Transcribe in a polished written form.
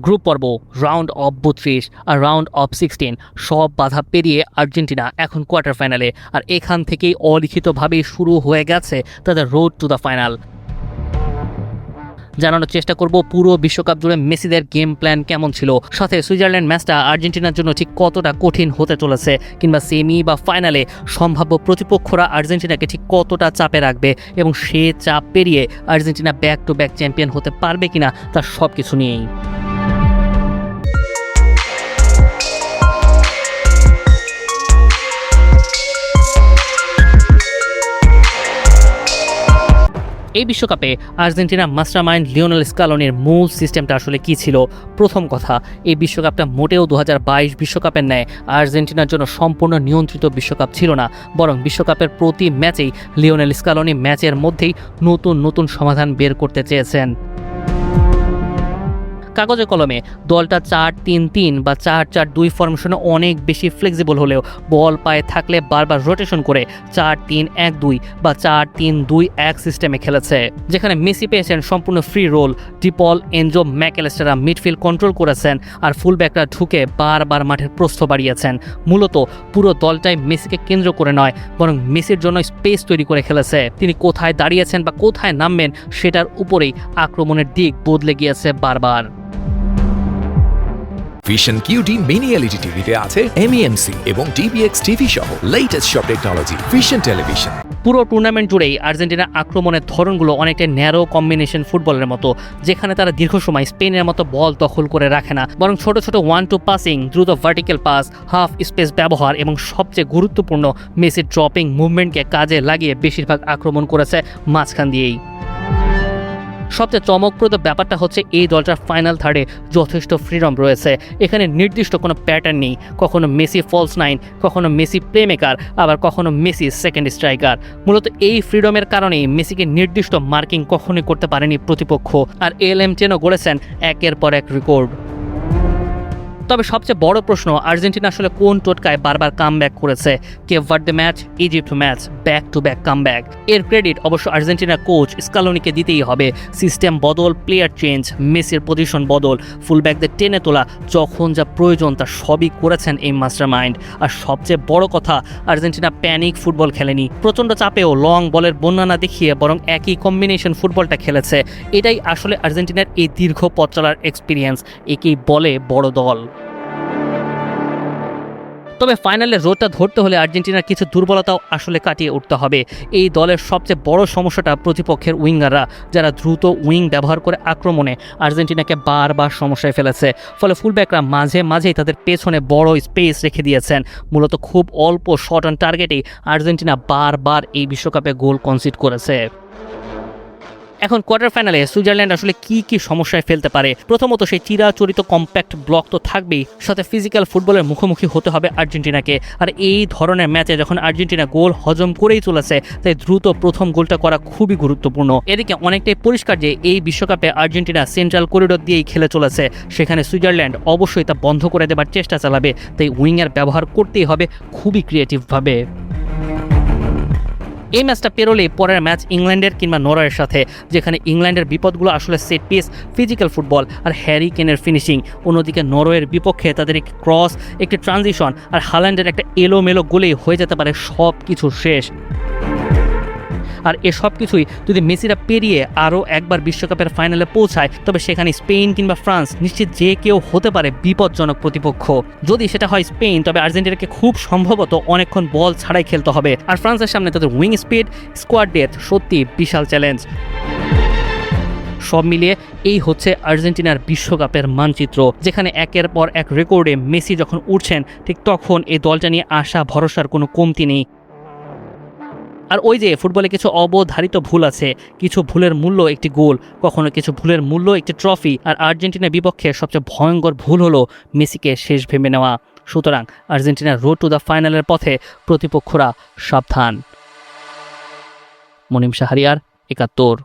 Group পর্ব, round of 32 আর round of 16 সব বাধা পেরিয়ে আর্জেন্টিনা এখন কোয়ার্টার ফাইনালে, আর এখান থেকেই অলিখিতভাবেই শুরু হয়ে গেছে তাদের রোড টু দ্য ফাইনাল। জানানোর চেষ্টা করব পুরো বিশ্বকাপ জুড়ে মেসিদের গেম প্ল্যান কেমন ছিল, সাথে সুইজারল্যান্ড ম্যাচটা আর্জেন্টিনার জন্য ঠিক কতটা কঠিন হতে চলেছে, কিংবা সেমি বা ফাইনালে সম্ভাব্য প্রতিপক্ষরা আর্জেন্টিনাকে ঠিক কতটা চাপে রাখবে এবং সে চাপ পেরিয়ে Argentina back to back champion হতে পারবে কিনা তার সব কিছু নিয়েই। এই বিশ্বকাপে আর্জেন্টিনা মাস্টারমাইন্ড লিওনেল স্কালোনির মূল সিস্টেমটা আসলে কী ছিল? প্রথম কথা, এই বিশ্বকাপটা মোটেও 2022 বিশ্বকাপের ন্যায় আর্জেন্টিনার জন্য সম্পূর্ণ নিয়ন্ত্রিত বিশ্বকাপ ছিল না, বরং বিশ্বকাপের প্রতি ম্যাচেই লিওনেল স্কালোনি ম্যাচের মধ্যেই নতুন নতুন সমাধান বের করতে চেয়েছেন। কাগজে কলমে দলটা 4-3-3 বা 4-4-2 ফরমেশনে অনেক বেশি ফ্লেক্সিবল হলেও বল পায়ে থাকলে বারবার রোটেশন করে 4-3-1-2 বা 4-3-2-1 সিস্টেমে খেলেছে, যেখানে মেসি পেয়েছেন সম্পূর্ণ ফ্রি রোল। ডিপল, এনজো, ম্যাকঅ্যালিস্টাররা মিডফিল্ড কন্ট্রোল করেছেন আর ফুলব্যাকরা ঢুকে বারবার মাঠের প্রস্থ বাড়িয়েছেন। মূলত পুরো দলটাই মেসিকে কেন্দ্র করে নয়, বরং মেসির জন্য স্পেস তৈরি করে খেলেছে। তিনি কোথায় দাঁড়িয়েছেন বা কোথায় নামবেন সেটার উপরেই আক্রমণের দিক বদলে গিয়েছে বারবার। ভিশন QD মিনি LED টিভিতে আছে MEMC এবং DBX টিভি সহ লেটেস্ট সব টেকনোলজি। Vision television. পুরো টুর্নামেন্ট জুড়েই আর্জেন্টিনার আক্রমণের ধরনগুলো অনেকটা ন্যারো কম্বিনেশন ফুটবলের মতো, যেখানে তারা দীর্ঘ সময় স্পেনের মতো বল দখল করে রাখে না, বরং ছোট ছোট 1-2 পাসিং, দ্রুত ভার্টিক্যাল পাস, হাফ স্পেস ব্যবহার এবং সবচেয়ে গুরুত্বপূর্ণ মেসির ড্রপিং মুভমেন্টকে কাজে লাগিয়ে বেশিরভাগ আক্রমণ করেছে মাঝখান দিয়েই। সবচেয়ে চমকপ্রদ ব্যাপারটা হচ্ছে এই দলটার ফাইনাল থার্ডে যথেষ্ট ফ্রিডম রয়েছে। এখানে নির্দিষ্ট কোনো প্যাটার্ন নেই, কখনো মেসি ফলস নাইন, কখনো মেসি প্লেমেকার, আবার কখনো মেসি সেকেন্ড স্ট্রাইকার। মূলত এই ফ্রিডমের কারণেই মেসিকে নির্দিষ্ট মার্কিং কখনোই করতে পারেনি প্রতিপক্ষ, আর LM10ও গড়েছেন একের পর এক রেকর্ড। তবে সবচেয়ে বড় প্রশ্ন, আর্জেন্টিনা আসলে কোন টোটকায় বারবার কামব্যাক করেছে? Cape Verde match, Egypt match, back to back comeback. এর ক্রেডিট অবশ্য আর্জেন্টিনার কোচ স্কালোনিকে দিতেই হবে। সিস্টেম বদল, প্লেয়ার চেঞ্জ, মেসির পজিশন বদল, ফুলব্যাকদের টেনে তোলা, যখন যা প্রয়োজন তা সবই করেছেন এই মাস্টারমাইন্ড। আর সবচেয়ে বড় কথা, আর্জেন্টিনা প্যানিক ফুটবল খেলেনি, প্রচণ্ড চাপেও লং বলের বন্যা না দেখিয়ে বরং একই কম্বিনেশন ফুটবলটা খেলেছে। এটাই আসলে আর্জেন্টিনার এই দীর্ঘ পথ চলার এক্সপিরিয়েন্স, একেই বলে বড় দল। তবে ফাইনালে রোডটা ধরতে হলে আর্জেন্টিনার কিছু দুর্বলতাও আসলে কাটিয়ে উঠতে হবে। এই দলের সবচেয়ে বড় সমস্যাটা প্রতিপক্ষের উইঙ্গাররা, যারা দ্রুত উইং ব্যবহার করে আক্রমণে আর্জেন্টিনাকে বারবার সমস্যায় ফেলেছে। ফলে ফুলব্যাকরা মাঝে মাঝেই তাদের পেছনে বড় স্পেস রেখে দিয়েছেন। মূলত খুব অল্প শট অন টার্গেটেই আর্জেন্টিনা বারবার এই বিশ্বকাপে গোল কনসিড করেছে। এখন কোয়ার্টার ফাইনালে সুইজারল্যান্ড আসলে কি সমস্যায় ফেলতে পারে? প্রথমত সেই চিরাচরিত কম্প্যাক্ট ব্লক তো থাকবেই, সাথে ফিজিক্যাল ফুটবলের মুখোমুখি হতে হবে আর্জেন্টিনাকে। আর এই ধরনের ম্যাচে যখন আর্জেন্টিনা গোল হজম করেই চলেছে, তাই দ্রুত প্রথম গোলটা করা খুবই গুরুত্বপূর্ণ। এদিকে অনেকটাই পরিষ্কার যে এই বিশ্বকাপে আর্জেন্টিনা সেন্ট্রাল করিডোর দিয়েই খেলে চলেছে, সেখানে সুইজারল্যান্ড অবশ্যই তা বন্ধ করে দেবার চেষ্টা চালাবে। তাই উইংয়ের ব্যবহার করতেই হবে খুবই ক্রিয়েটিভভাবে। এই ম্যাচটা পেরোলেই পরের ম্যাচ ইংল্যান্ডের কিংবা নরওয়ের সাথে, যেখানে ইংল্যান্ডের বিপদগুলো আসলে সেট পিস, ফিজিক্যাল ফুটবল আর হ্যারি কেনের ফিনিশিং। অন্যদিকে নরওয়ের বিপক্ষে তাদের একটি ক্রস, একটি ট্রানজিশন আর হাল্যান্ডের একটা এলোমেলো গোলেই হয়ে যেতে পারে সব কিছু শেষ। আর এসব কিছুই যদি মেসিরা পেরিয়ে আরও একবার বিশ্বকাপের ফাইনালে পৌঁছায়, তবে সেখানে স্পেন কিংবা ফ্রান্স নিশ্চিত যে কেউ হতে পারে বিপজ্জনক প্রতিপক্ষ। যদি সেটা হয় স্পেন, তবে আর্জেন্টিনাকে খুব সম্ভবত অনেকক্ষণ বল ছাড়াই খেলতে হবে। আর ফ্রান্সের সামনে তাদের উইং স্পিড, স্কোয়াড ডেপথ সত্যি বিশাল চ্যালেঞ্জ। সব মিলিয়ে এই হচ্ছে আর্জেন্টিনার বিশ্বকাপের মানচিত্র, যেখানে একের পর এক রেকর্ডে মেসি যখন উঠছেন, ঠিক তখন এই দলটা নিয়ে আশা ভরসার কোনো কমতি নেই। আর ওই যে ফুটবলে কিছু অবধারিত ভুল আছে, কিছু ভুলের মূল্য একটি গোল, কখনো কিছু ভুলের মূল্য একটি ট্রফি। আর আর্জেন্টিনার বিপক্ষে সবচেয়ে ভয়ঙ্কর ভুল হলো মেসিকে শেষ ভেবে নেওয়া। সুতরাং আর্জেন্টিনার রোড টু দ্য ফাইনালের পথে প্রতিপক্ষরা সাবধান। মনিম শাহরিয়ার, ৭১।